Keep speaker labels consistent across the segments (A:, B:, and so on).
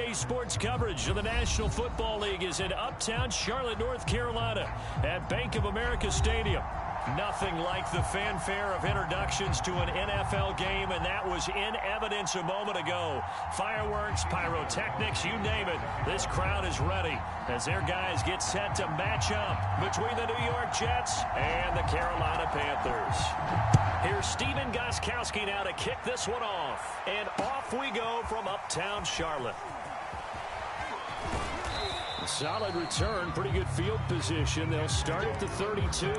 A: EA Sports coverage of the National Football League is in Uptown Charlotte, North Carolina at Bank of America Stadium. Nothing like the fanfare of introductions to an NFL game, and that was in evidence a moment ago. Fireworks, pyrotechnics, you name it. This crowd is ready as their guys get set to match up between the New York Jets and the Carolina Panthers. Here's Steven Gostkowski now to kick this one off. And off we go from Uptown Charlotte. A solid return, pretty good field position. They'll start at the 32.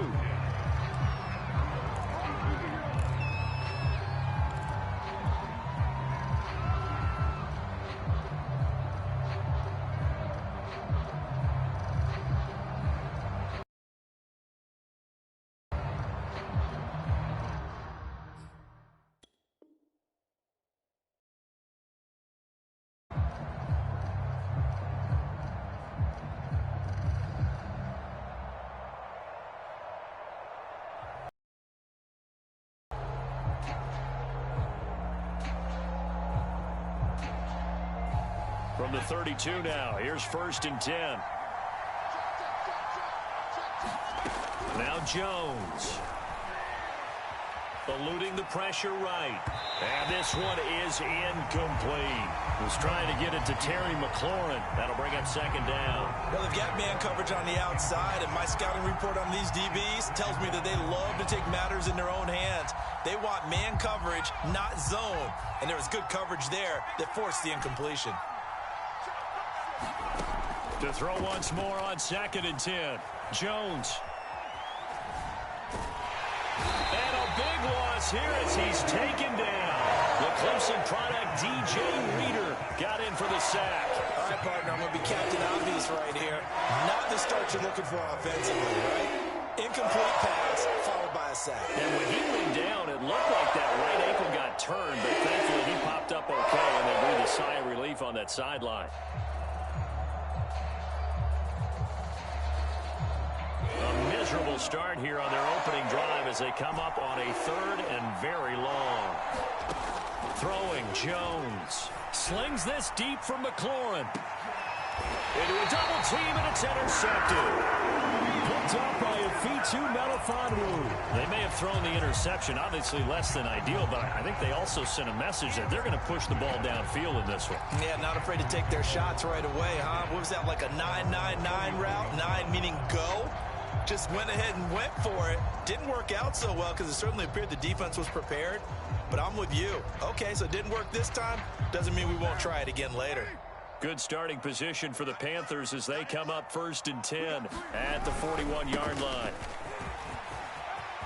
A: From the 32 now, here's 1st and 10. Now Jones. Eluding the pressure right. And this one is incomplete. Was trying to get it to Terry McLaurin. That'll bring up 2nd down.
B: Well, they've got man coverage on the outside, and my scouting report on these DBs tells me that they love to take matters in their own hands. They want man coverage, not zone. And there was good coverage there that forced the incompletion.
A: To throw once more on 2nd and 10. Jones. And a big loss here as he's taken down. The Clemson product, DJ Reader, got in for the sack.
B: All right, partner, I'm going to be Captain Obvious right here. Not the start you're looking for offensively, right? Incomplete pass, followed by a sack.
A: And when he went down, it looked like that right ankle got turned, but thankfully he popped up okay, and they breathed a sigh of relief on that sideline. A miserable start here on their opening drive as they come up on a 3rd and very long. Throwing Jones. Slings this deep from McLaurin. Into a double team, and it's intercepted. Picked up by a Fitu Melifonwu. They may have thrown the interception, obviously less than ideal, but I think they also sent a message that they're going to push the ball downfield in this one.
B: Yeah, not afraid to take their shots right away, huh? What was that, like a 9-9-9 route? 9 meaning go? Just went ahead and went for it. Didn't work out so well because it certainly appeared the defense was prepared. But I'm with you. Okay, so it didn't work this time. Doesn't mean we won't try it again later.
A: Good starting position for the Panthers as they come up 1st and 10 at the 41-yard line.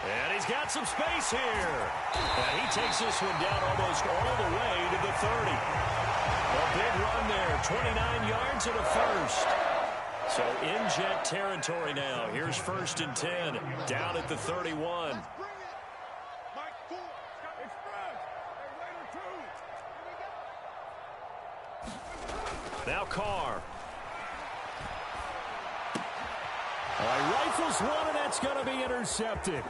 A: And he's got some space here. And he takes this one down almost all the way to the 30. A big run there, 29 yards and a first. So in Jet territory now. Here's 1st and 10 down at the 31. Now Carr. Rifles one, and that's going to be intercepted.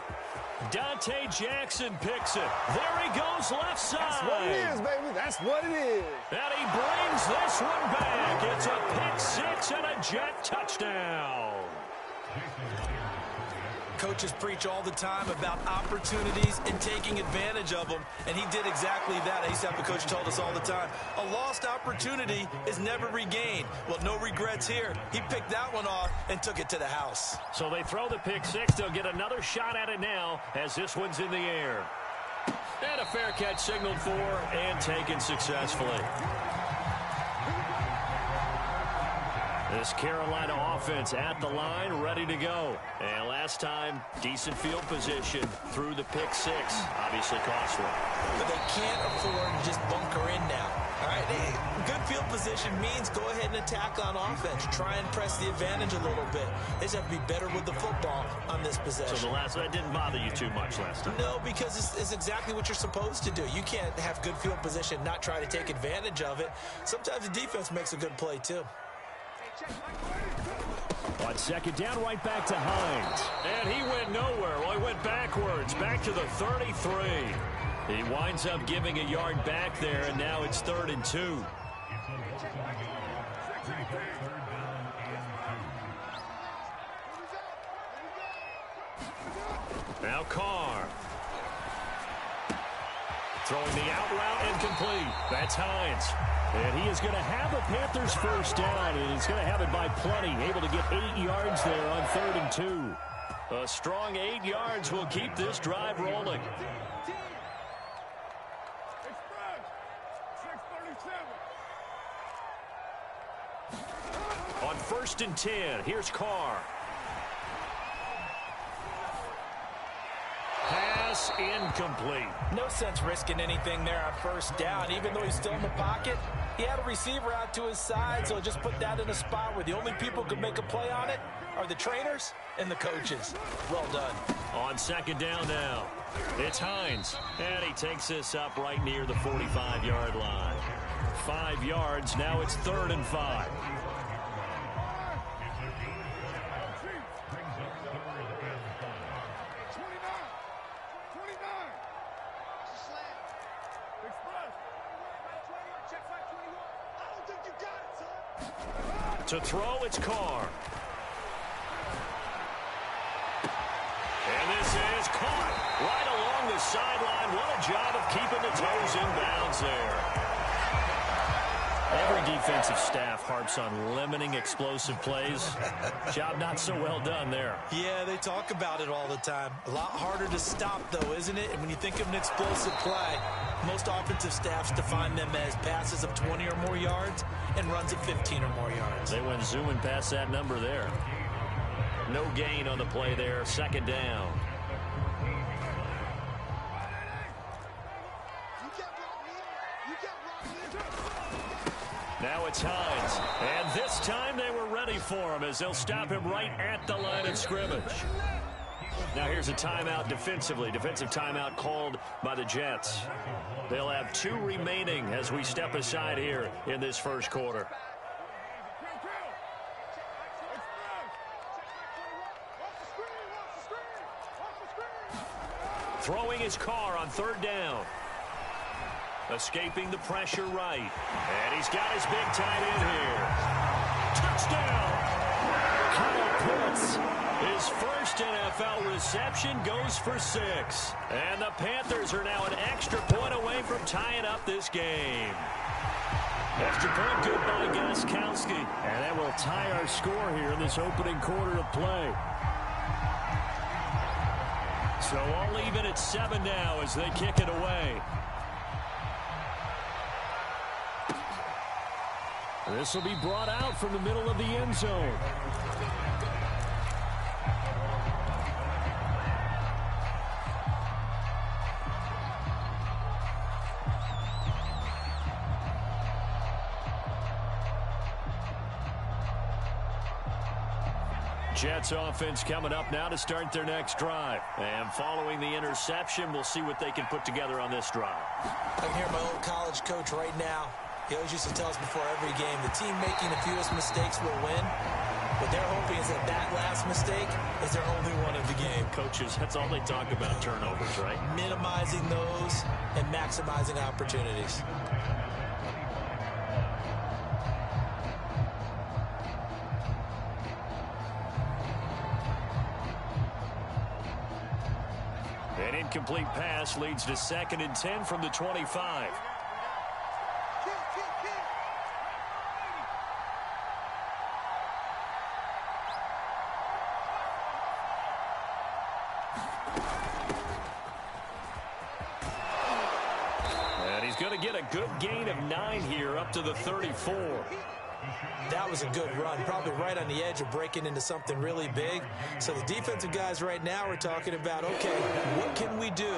A: Dante Jackson picks it. There he goes left side.
C: That's what it is, baby. That's what it is.
A: And he brings this one back. It's a pick 6 and a Jet touchdown.
B: Coaches preach all the time about opportunities and taking advantage of them, and he did exactly that. I used to have a coach told us all the time, a lost opportunity is never regained. Well, no regrets here. He picked that one off and took it to the house.
A: So they throw the pick 6. They'll get another shot at it now as this one's in the air. And a fair catch signaled for and taken successfully. This Carolina offense at the line, ready to go. And last time, decent field position through the pick 6. Obviously cost one.
B: But they can't afford to just bunker in now. All right, good field position means go ahead and attack on offense. Try and press the advantage a little bit. They just have to be better with the football on this possession.
A: So that didn't bother you too much last time?
B: No, because it's exactly what you're supposed to do. You can't have good field position, not try to take advantage of it. Sometimes the defense makes a good play, too.
A: On 2nd down, right back to Hines. And he went nowhere. Well, he went backwards, back to the 33. He winds up giving a yard back there, and now it's 3rd and 2. Now Carr. Throwing the out route incomplete. That's Hines. And he is going to have the Panthers first down, and he's going to have it by plenty. Able to get 8 yards there on 3rd and 2. A strong 8 yards will keep this drive rolling. On 1st and 10, here's Carr. Pass incomplete.
B: No sense risking anything there on 1st down. Even though he's still in the pocket, he had a receiver out to his side, so just put that in a spot where the only people who could make a play on it are the trainers and the coaches. Well done.
A: On 2nd down now, it's Hines. And he takes this up right near the 45-yard line. 5 yards, now it's 3rd and 5. To throw, it's Carr. And this is caught right along the sideline. What a job of keeping the toes in bounds there. Every defensive staff harps on limiting explosive plays. Job not so well done there.
B: Yeah, they talk about it all the time. A lot harder to stop, though, isn't it? And when you think of an explosive play, most offensive staffs define them as passes of 20 or more yards and runs of 15 or more yards.
A: They went zooming past that number there. No gain on the play there. 2nd down. Now it's Hines. And this time they were ready for him as they'll stop him right at the line of scrimmage. Now here's a timeout defensively. Defensive timeout called by the Jets. They'll have 2 remaining as we step aside here in this 1st quarter. Throwing his Carr on 3rd down. Escaping the pressure right. And he's got his big tight end here. Touchdown! Kyle Pitts. His first NFL reception goes for 6. And the Panthers are now an extra point away from tying up this game. Extra point good by Gostkowski. And that will tie our score here in this opening quarter of play. So all even at 7 now as they kick it away. This will be brought out from the middle of the end zone. Jets offense coming up now to start their next drive. And following the interception, we'll see what they can put together on this drive.
B: I can hear my old college coach right now. He always used to tell us before every game, the team making the fewest mistakes will win. What they're hoping is that that last mistake is their only one of the game.
A: Coaches, that's all they talk about, turnovers, right?
B: Minimizing those and maximizing opportunities.
A: An incomplete pass leads to 2nd and 10 from the 25. Going to get a good gain of 9 here up to the 34.
B: That was a good run, probably right on the edge of breaking into something really big. So the defensive guys right now are talking about, okay, what can we do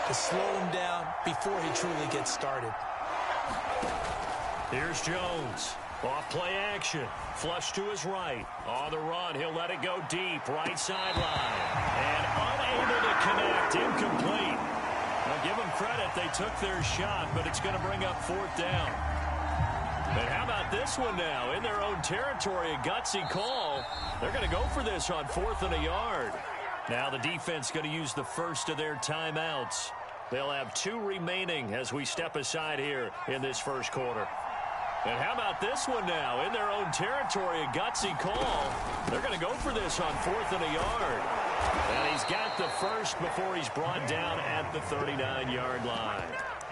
B: to slow him down before he truly gets started?
A: Here's Jones. Off play action. Flush to his right. On the run, he'll let it go deep. Right sideline. And unable to connect. Incomplete. Now, give them credit. They took their shot, but it's going to bring up 4th down. And how about this one now? In their own territory, a gutsy call. They're going to go for this on 4th and a yard. Now the defense going to use the first of their timeouts. They'll have 2 remaining as we step aside here in this 1st quarter. And how about this one now? In their own territory, a gutsy call. They're going to go for this on 4th and a yard. And he's got the first before he's brought down at the 39-yard line.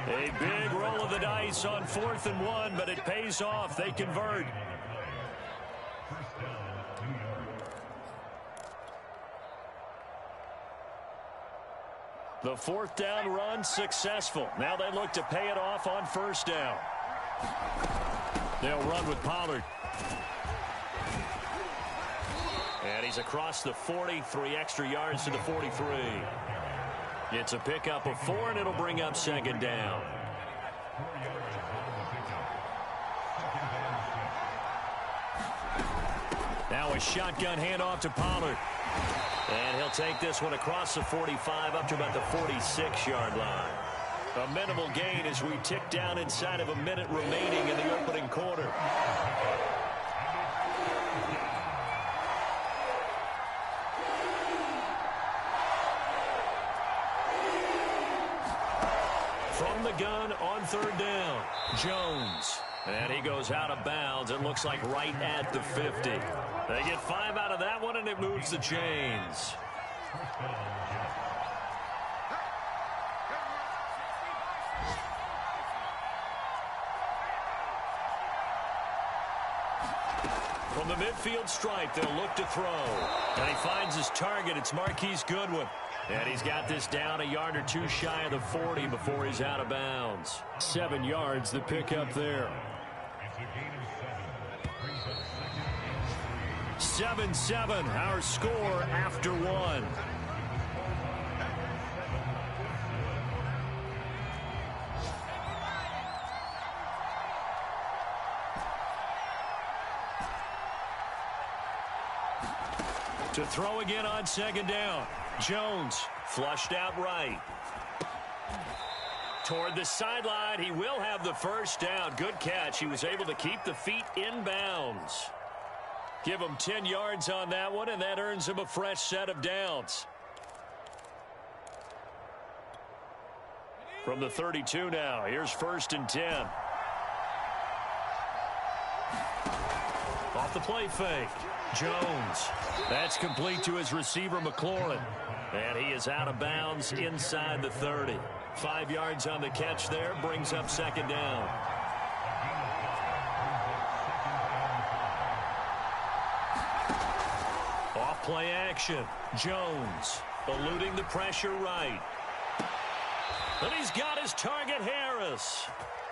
A: A big roll of the dice on 4th and 1, but it pays off. They convert. The 4th down run successful. Now they look to pay it off on 1st down. They'll run with Pollard. And he's across the 40, 3 extra yards to the 43. It's a pickup of 4, and it'll bring up 2nd down. Now a shotgun handoff to Pollard. And he'll take this one across the 45 up to about the 46-yard line. A minimal gain as we tick down inside of a minute remaining in the opening quarter. From the gun on 3rd down, Jones. And he goes out of bounds. It looks like right at the 50. They get 5 out of that one, and it moves the chains. From the midfield stripe, they'll look to throw. And he finds his target. It's Marquise Goodwin. And he's got this down a yard or 2 shy of the 40 before he's out of bounds. 7 yards, the pickup there. 7-7, our score after 1. To throw again on 2nd down. Jones flushed out right. Toward the sideline, he will have the 1st down. Good catch. He was able to keep the feet in bounds. Give him 10 yards on that one, and that earns him a fresh set of downs. From the 32 now, here's 1st and 10. Off the play fake. Jones. That's complete to his receiver, McLaurin. And he is out of bounds inside the 30. 5 yards on the catch there, brings up 2nd down. Off play action. Jones eluding the pressure right. And he's got his target, Harris.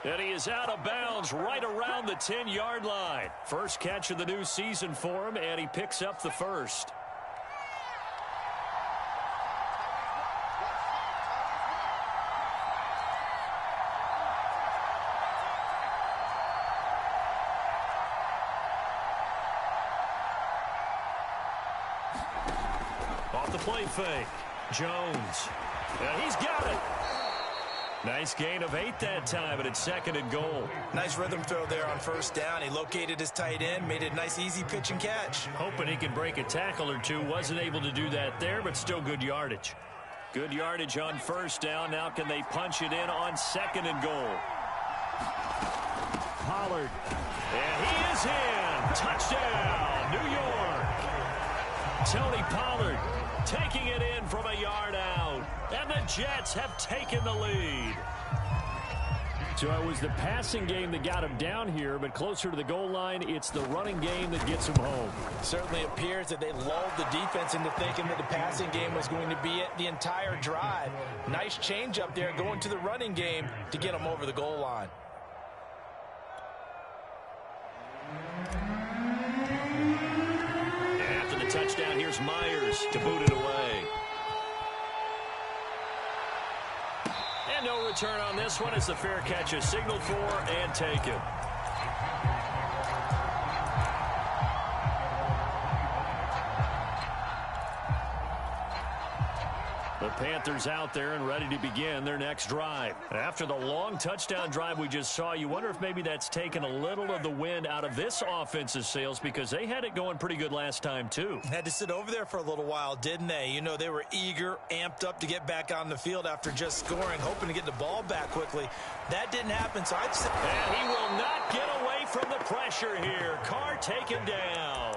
A: And he is out of bounds right around the 10-yard line. First catch of the new season for him, and he picks up the 1st. Off the play fake. Jones. And he's got it. Nice gain of 8 that time, and it's 2nd and goal.
B: Nice rhythm throw there on 1st down. He located his tight end, made it a nice, easy pitch and catch.
A: Hoping he could break a tackle or two. Wasn't able to do that there, but still good yardage. Good yardage on 1st down. Now can they punch it in on 2nd and goal? Pollard. And he is in. Touchdown, New York. Tony Pollard taking it in from a yard out. And the Jets have taken the lead. So it was the passing game that got him down here, but closer to the goal line, it's the running game that gets him home.
B: Certainly appears that they lulled the defense into thinking that the passing game was going to be it the entire drive. Nice change up there going to the running game to get them over the goal line.
A: And after the touchdown, here's Myers to boot it away. And no return on this one as the fair catch is signaled for and taken. The Panthers out there and ready to begin their next drive. After the long touchdown drive we just saw, you wonder if maybe that's taken a little of the wind out of this offense's sails because they had it going pretty good last time too.
B: Had to sit over there for a little while, didn't they? You know, they were eager, amped up to get back on the field after just scoring, hoping to get the ball back quickly. That didn't happen, so I'd say...
A: And he will not get away from the pressure here. Carr taken down.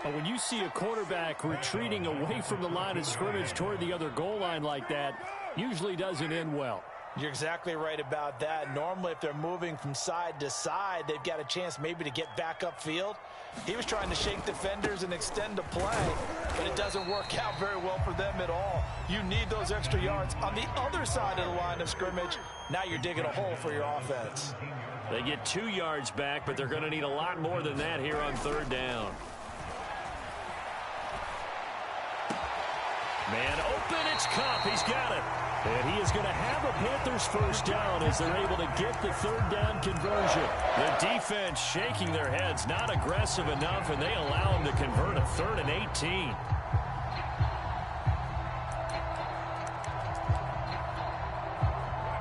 D: When you see a quarterback retreating away from the line of scrimmage toward the other goal line like that, usually doesn't end well.
B: You're exactly right about that. Normally, if they're moving from side to side, they've got a chance maybe to get back upfield. He was trying to shake defenders and extend the play, but it doesn't work out very well for them at all. You need those extra yards on the other side of the line of scrimmage. Now you're digging a hole for your offense.
A: They get 2 yards back, but they're going to need a lot more than that here on third down. Man open, it's Cup. He's got it. And he is going to have a Panthers first down as they're able to get the third down conversion. The defense shaking their heads, not aggressive enough, and they allow him to convert a 3rd and 18.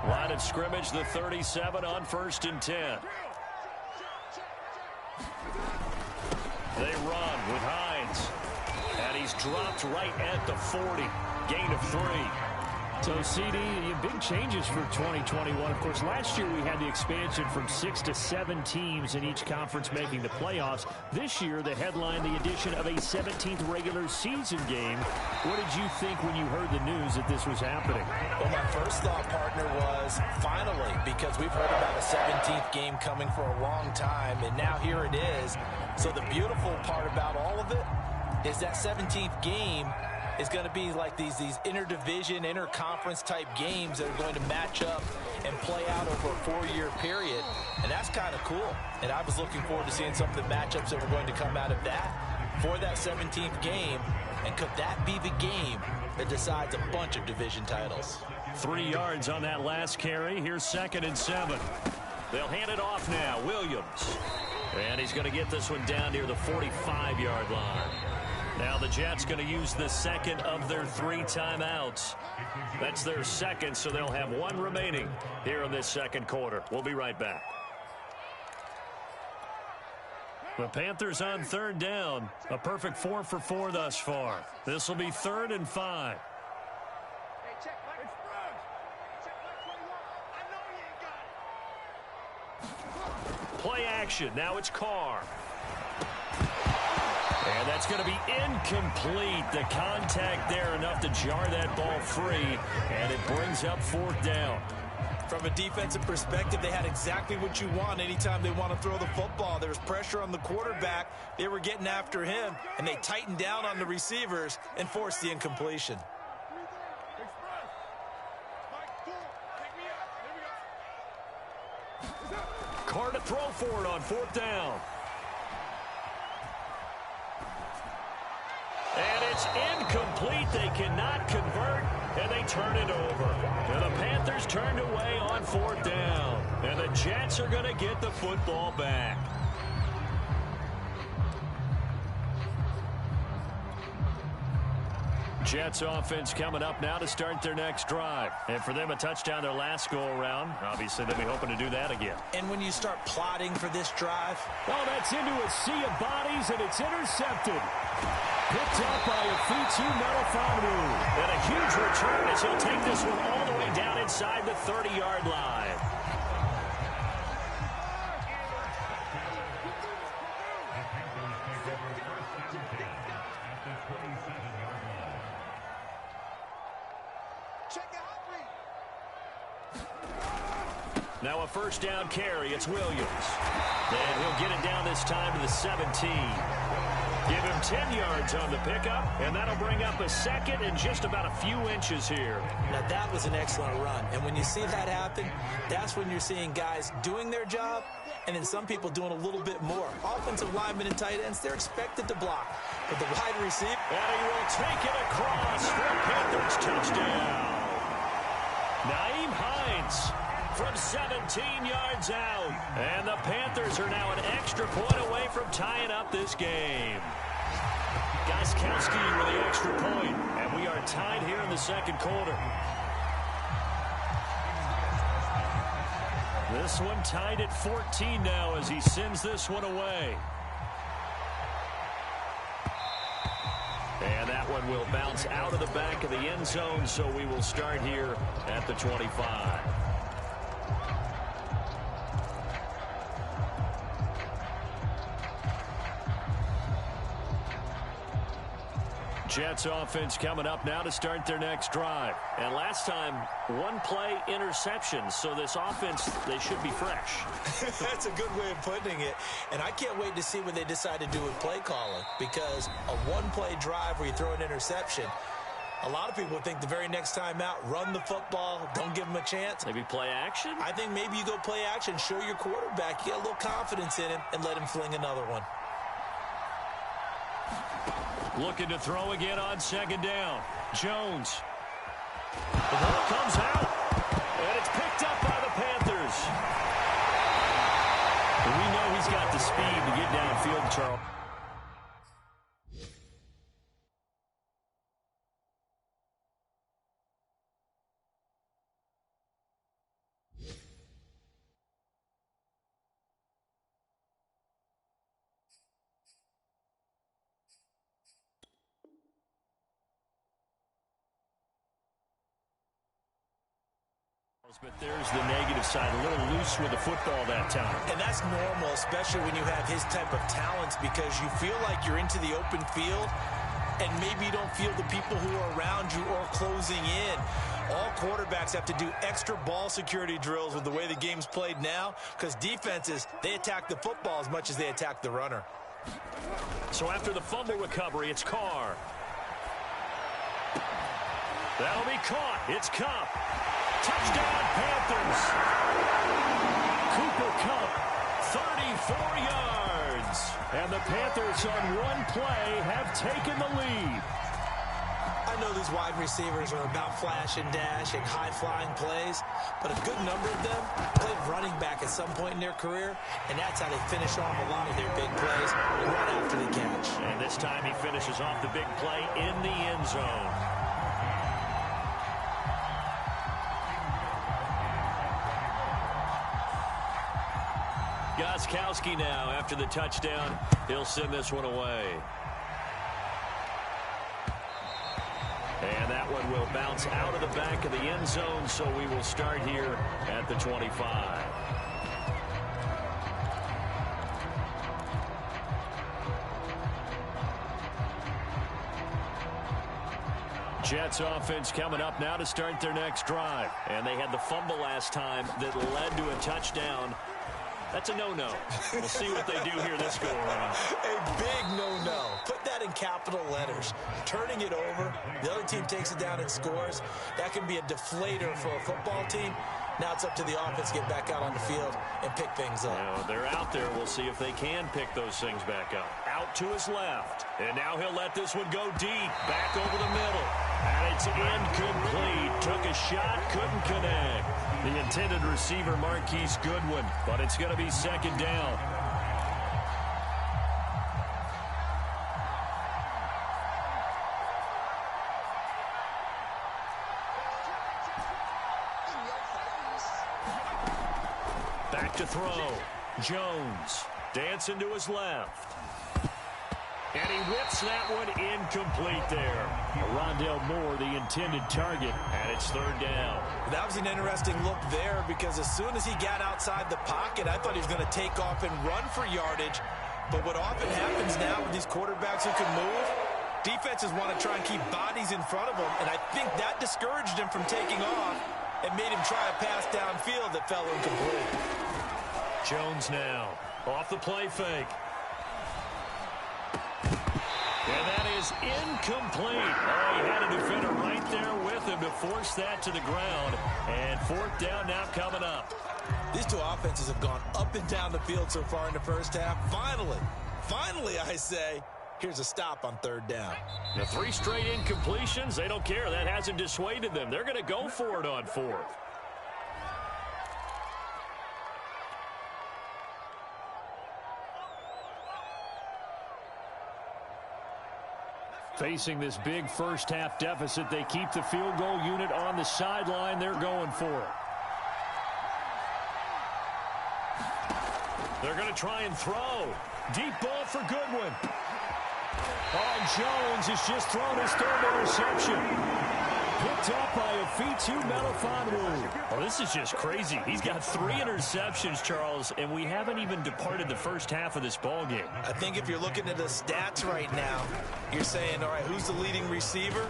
A: Line of scrimmage, the 37 on 1st and 10. They run with Hines. And he's dropped right at the 40. Gain of 3.
D: So, CD, big changes for 2021. Of course, last year we had the expansion from 6 to 7 teams in each conference making the playoffs. This year, the headline, the addition of a 17th regular season game. What did you think when you heard the news that this was happening?
B: Well, my first thought, partner, was finally, because we've heard about a 17th game coming for a long time, and now here it is. So the beautiful part about all of it is that 17th game is going to be like these interdivision, interconference type games that are going to match up and play out over a 4-year period. And that's kind of cool. And I was looking forward to seeing some of the matchups that were going to come out of that for that 17th game. And could that be the game that decides a bunch of division titles?
A: 3 yards on that last carry. Here's 2nd and 7. They'll hand it off now. Williams. And he's going to get this one down near the 45-yard line. Now the Jets going to use the second of their 3 timeouts. That's their second, so they'll have 1 remaining here in this second quarter. We'll be right back. The Panthers on 3rd down. A perfect 4 for 4 thus far. This will be 3rd and 5. Play action. Now it's Carr. And that's going to be incomplete. The contact there enough to jar that ball free, and it brings up 4th down.
B: From a defensive perspective, they had exactly what you want anytime they want to throw the football. There was pressure on the quarterback. They were getting after him, and they tightened down on the receivers and forced the incompletion.
A: Carr to throw for it on 4th down. And it's incomplete. They cannot convert, and they turn it over. And the Panthers turned away on 4th down. And the Jets are going to get the football back. Jets offense coming up now to start their next drive. And for them, a touchdown their last go-around. Obviously, they'll be hoping to do that again.
B: And when you start plotting for this drive...
D: Oh, that's into a sea of bodies, and it's intercepted. Picked up by a Fitu Melifonwu.
A: And a huge return as he'll take this one all the way down inside the 30-yard line. Now a 1st down carry. It's Williams. And he'll get it down this time to the 17. Give him 10 yards on the pickup, and that'll bring up a 2nd and just about a few inches here.
B: Now that was an excellent run. And when you see that happen, that's when you're seeing guys doing their job and then some people doing a little bit more. Offensive linemen and tight ends, they're expected to block. But the wide receiver...
A: And he will take it across for a Panthers touchdown. Nyheim Hines from 17 yards out. And the Panthers are now an extra point away from tying up this game. Gostkowski with the extra point. And we are tied here in the second quarter. This one tied at 14 now as he sends this one away. And that one will bounce out of the back of the end zone, so we will start here at the 25. Jets offense coming up now to start their next drive. And last time, one-play interception. So this offense, they should be fresh.
B: That's a good way of putting it. And I can't wait to see what they decide to do with play calling. Because a one-play drive where you throw an interception, a lot of people think the very next time out, run the football, don't give them a chance.
A: Maybe play action?
B: I think maybe you go play action, show your quarterback, get a little confidence in him, and let him fling another one.
A: Looking to throw again on second down. Jones. The ball comes out, and it's picked up by the Panthers. We know he's got the speed to get downfield, Charles. But there's the negative side, a little loose with the football that time.
B: And that's normal, especially when you have his type of talents, because you feel like you're into the open field, and maybe you don't feel the people who are around you or closing in. All quarterbacks have to do extra ball security drills with the way the game's played now, because defenses, they attack the football as much as they attack the runner.
A: So after the fumble recovery, it's Carr. That'll be caught. It's Kupp. Touchdown, Panthers. Cooper Kupp, 34 yards. And the Panthers on one play have taken the lead.
B: I know these wide receivers are about flash and dash and high-flying plays, but a good number of them played running back at some point in their career, and that's how they finish off a lot of their big plays right after the catch.
A: And this time he finishes off the big play in the end zone. Gostkowski now after the touchdown. He'll send this one away. And that one will bounce out of the back of the end zone, so we will start here at the 25. Jets offense coming up now to start their next drive. And they had the fumble last time that led to a touchdown. That's a no-no. We'll see what they do here this go-around.
B: A big no-no. Put that in capital letters. Turning it over, the other team takes it down and scores. That can be a deflator for a football team. Now it's up to the offense to get back out on the field and pick things up.
A: Now, they're out there. We'll see if they can pick those things back up. Out to his left. And now he'll let this one go deep. Back over the middle. And it's incomplete. Took a shot, couldn't connect. The intended receiver, Marquise Goodwin. But it's going to be second down. Back to throw. Jones dancing to his left. And he whips that one incomplete there. Rondale Moore, the intended target, and it's third down.
B: That was an interesting look there, because as soon as he got outside the pocket, I thought he was going to take off and run for yardage. But what often happens now with these quarterbacks who can move, defenses want to try and keep bodies in front of them, and I think that discouraged him from taking off and made him try a pass downfield that fell incomplete.
A: Jones now off the play fake. And that is incomplete. Oh, he had a defender right there with him to force that to the ground. And fourth down now coming up.
B: These two offenses have gone up and down the field so far in the first half. Finally, I say, here's a stop on third down.
A: The 3 straight incompletions, they don't care. That hasn't dissuaded them. They're going to go for it on fourth. Facing this big first-half deficit, they keep the field goal unit on the sideline. They're going for it. They're going to try and throw. Deep ball for Goodwin. Oh, Jones has just thrown his third interception.
D: Picked up by a Fitu Melifonwu.
A: Well, this is just crazy. He's got 3 interceptions, Charles, and we haven't even departed the first half of this ball game.
B: I think if you're looking at the stats right now, you're saying, all right, who's the leading receiver?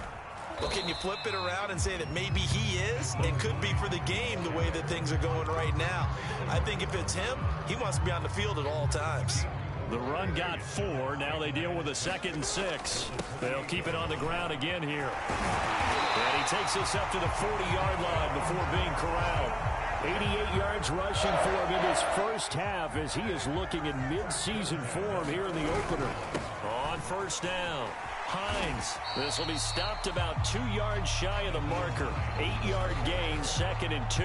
B: Well, can you flip it around and say that maybe he is and could be for the game the way that things are going right now? I think if it's him, he wants to be on the field at all times.
A: The run got 4. Now they deal with a 2nd and 6. They'll keep it on the ground again here. And he takes us up to the 40-yard line before being corralled.
D: 88 yards rushing for him in his first half as he is looking in mid-season form here in the opener.
A: On first down, Hines. This will be stopped about 2 yards shy of the marker. 8-yard gain, 2nd and 2.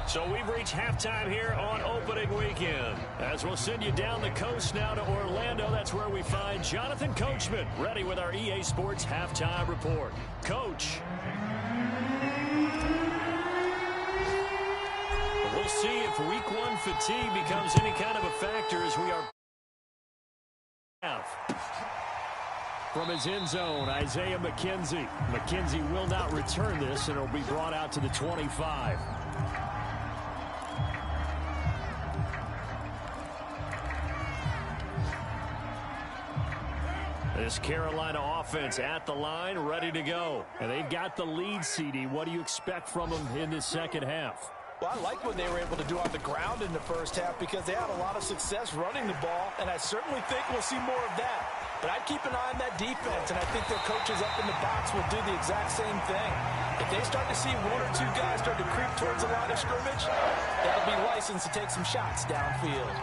A: So we've reached halftime here on opening weekend. As we'll send you down the coast now to Orlando, that's where we find Jonathan Coachman ready with our EA Sports Halftime Report. Coach. We'll see if week 1 fatigue becomes any kind of a factor as we are. From his end zone, Isaiah McKenzie. McKenzie will not return this, and it'll be brought out to the 25. This Carolina offense at the line, ready to go. And they've got the lead, CD. What do you expect from them in this second half?
B: Well, I like what they were able to do on the ground in the first half because they had a lot of success running the ball, and I certainly think we'll see more of that. But I'd keep an eye on that defense, and I think their coaches up in the box will do the exact same thing. If they start to see 1 or 2 guys start to creep towards the line of scrimmage, that'll be licensed to take some shots downfield.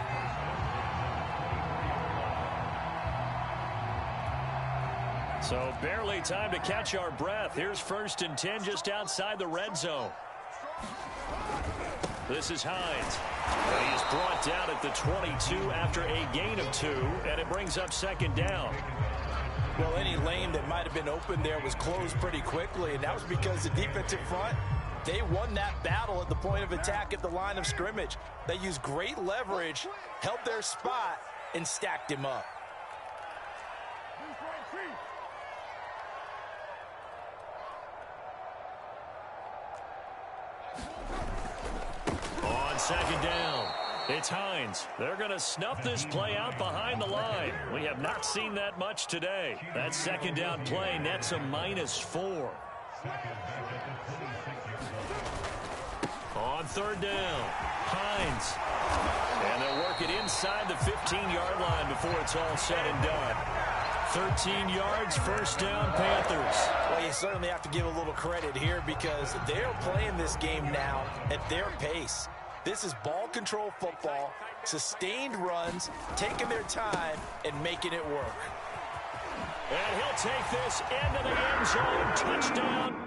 A: So barely time to catch our breath. Here's 1st and 10 just outside the red zone. This is Hines. He is brought down at the 22 after a gain of 2, and it brings up 2nd down.
B: Well, any lane that might have been open there was closed pretty quickly, and that was because the defensive front, they won that battle at the point of attack at the line of scrimmage. They used great leverage, held their spot, and stacked him up.
A: On 2nd down, it's Hines. They're going to snuff this play out behind the line. We have not seen that much today. That 2nd down play nets a -4. On 3rd down, Hines. And they'll work it inside the 15-yard line before it's all said and done. 13 yards, 1st down, Panthers.
B: Well, you certainly have to give a little credit here because they're playing this game now at their pace. This is ball control football, sustained runs, taking their time, and making it work.
A: And he'll take this into the end zone. Touchdown.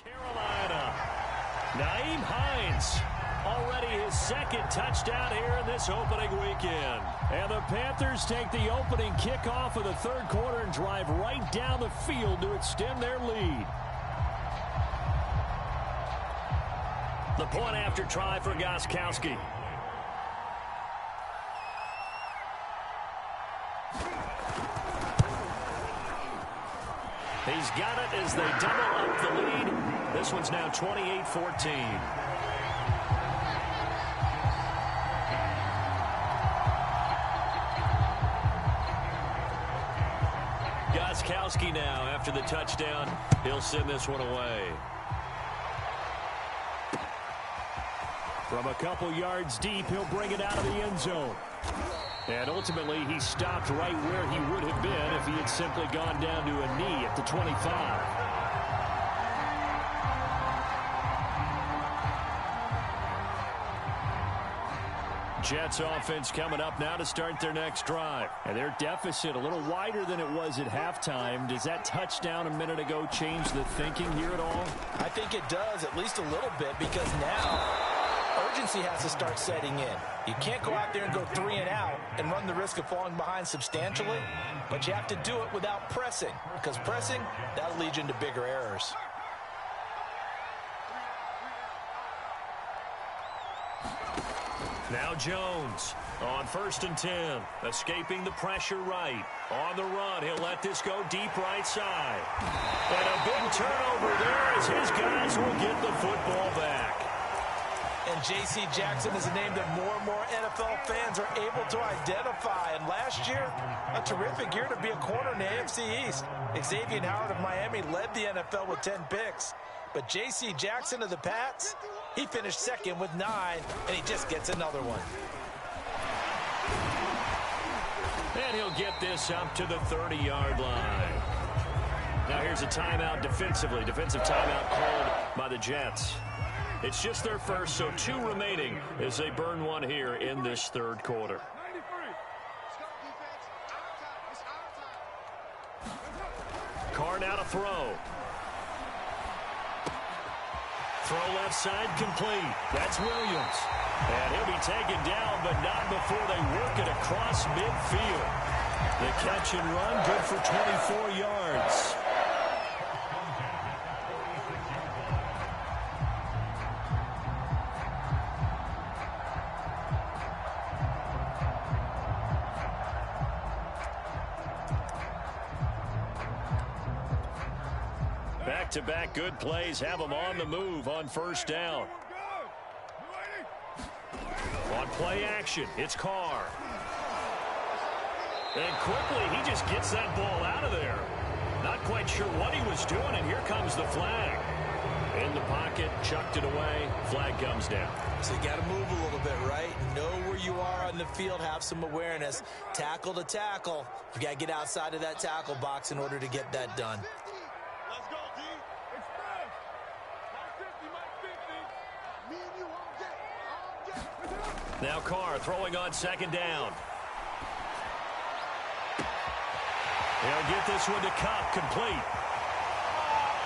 A: Carolina. Nyheim Hines, already his 2nd touchdown here in this opening weekend.
D: And the Panthers take the opening kickoff of the 3rd quarter and drive right down the field to extend their lead.
A: The point after try for Gostkowski. He's got it as they double up the lead. This one's now 28-14. Gostkowski now after the touchdown. He'll send this one away.
D: From a couple yards deep, he'll bring it out of the end zone. And ultimately, he stopped right where he would have been if he had simply gone down to a knee at the 25.
A: Jets offense coming up now to start their next drive.
D: And their deficit a little wider than it was at halftime. Does that touchdown a minute ago change the thinking here at all?
B: I think it does, at least a little bit, because now urgency has to start setting in. You can't go out there and go 3 and out and run the risk of falling behind substantially, but you have to do it without pressing, because pressing, that'll lead you into bigger errors.
A: Now Jones on 1st and 10, escaping the pressure right. On the run, he'll let this go deep right side. And a big turnover there as his guys will get the football back.
B: And J.C. Jackson is a name that more and more NFL fans are able to identify. And last year, a terrific year to be a corner in the AFC East. Xavier Howard of Miami led the NFL with 10 picks. But J.C. Jackson of the Pats, he finished second with 9, and he just gets another one.
A: And he'll get this up to the 30-yard line. Now here's a timeout defensively. Defensive timeout called by the Jets. It's just their first, so 2 remaining as they burn one here in this third quarter. Carr now to throw. Throw left side complete. That's Williams. And he'll be taken down, but not before they work it across midfield. The catch and run, good for 24 yards. Back-to-back good plays have them on the move on 1st down. On play action, it's Carr. And quickly, he just gets that ball out of there. Not quite sure what he was doing, and here comes the flag. In the pocket, chucked it away, flag comes down.
B: So you got to move a little bit, right? Know where you are on the field, have some awareness. Tackle to tackle. You got to get outside of that tackle box in order to get that done.
A: Now Carr throwing on 2nd down. He'll get this one to Cup, complete.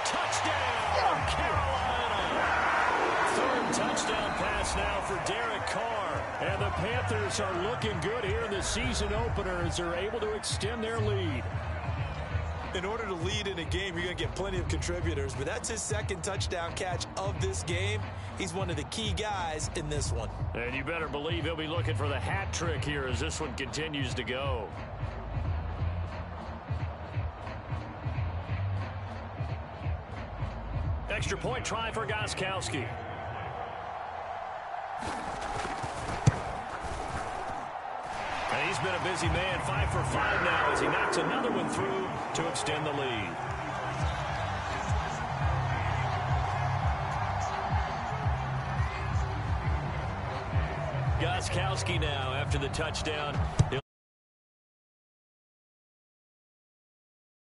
A: Touchdown, Carolina! 3rd touchdown pass now for Derek Carr. And the Panthers are looking good here in the season opener as they're able to extend their lead.
B: In order to lead in a game, you're going to get plenty of contributors, but that's his 2nd touchdown catch of this game. He's one of the key guys in this one.
A: And you better believe he'll be looking for the hat trick here as this one continues to go. Extra point try for Gostkowski. And he's been a busy man, 5 for 5 now as he knocks another one through to extend the lead. Gostkowski now after the touchdown.